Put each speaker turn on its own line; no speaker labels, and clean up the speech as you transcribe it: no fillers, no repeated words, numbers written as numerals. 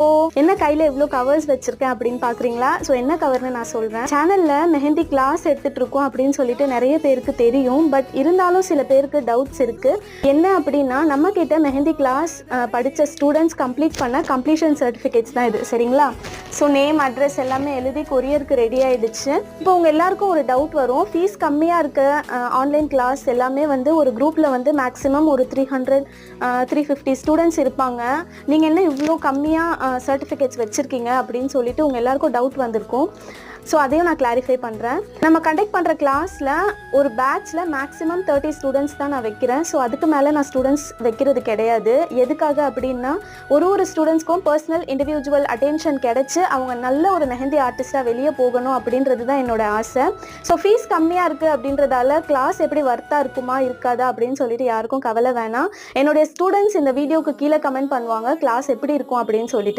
ஓ என்ன கையில் எவ்வளோ கவர்ஸ் வச்சுருக்கேன் அப்படின்னு பார்க்குறீங்களா? ஸோ என்ன கவர்னு நான் சொல்கிறேன். சேனலில் மெஹந்தி கிளாஸ் எடுத்துகிட்டு இருக்கோம் அப்படின்னு சொல்லிட்டு நிறைய பேருக்கு தெரியும். பட் இருந்தாலும் சில பேருக்கு டவுட்ஸ் இருக்குது. என்ன அப்படின்னா நம்ம கிட்ட மெஹந்தி கிளாஸ் படித்த ஸ்டூடெண்ட்ஸ் கம்ப்ளீட் பண்ண கம்ப்ளீஷன் சர்டிஃபிகேட்ஸ் தான் இது, சரிங்களா? ஸோ நேம் அட்ரஸ் எல்லாமே எழுதி கொரியருக்கு ரெடி ஆகிடுச்சு. இப்போ உங்கள் எல்லாருக்கும் ஒரு டவுட் வரும், ஃபீஸ் கம்மியாக இருக்க ஆன்லைன் கிளாஸ் எல்லாமே வந்து ஒரு குரூப்பில் வந்து மேக்ஸிமம் ஒரு 300-350 ஸ்டூடெண்ட்ஸ் இருப்பாங்க. நீங்கள் என்ன இவ்வளோ கம்மியாக சர்டிஃபிகேட்ஸ் வச்சுருக்கீங்க அப்படின்னு சொல்லிட்டு உங்கள் எல்லாருக்கும் டவுட் வந்திருக்கும். ஸோ அதையும் நான் கிளாரிஃபை பண்ணுறேன். நம்ம கண்டக்ட் பண்ணுற கிளாஸில் ஒரு பேட்ச்சில் மேக்ஸிமம் 30 ஸ்டூடெண்ட்ஸ் தான் நான் வைக்கிறேன். ஸோ அதுக்கு மேலே நான் ஸ்டூடெண்ட்ஸ் வைக்கிறது கிடையாது. எதுக்காக அப்படின்னா ஒரு ஸ்டூடெண்ட்ஸ்க்கும் பர்சனல் இண்டிவிஜுவல் அட்டென்ஷன் கிடச்சி அவங்க நல்ல ஒரு மெஹந்தி ஆர்டிஸ்ட்டாக வெளியே போகணும் அப்படின்றது தான் என்னோட ஆசை. ஸோ ஃபீஸ் கம்மியாக இருக்குது அப்படின்றதால கிளாஸ் எப்படி வர்த்தாக இருக்குமா இருக்காதா அப்படின்னு சொல்லிட்டு யாருக்கும் கவலை வேணாம். என்னுடைய ஸ்டூடெண்ட்ஸ் இந்த வீடியோக்கு கீழே கமெண்ட் பண்ணுவாங்க கிளாஸ் எப்படி இருக்கும் அப்படின்னு சொல்லிட்டு.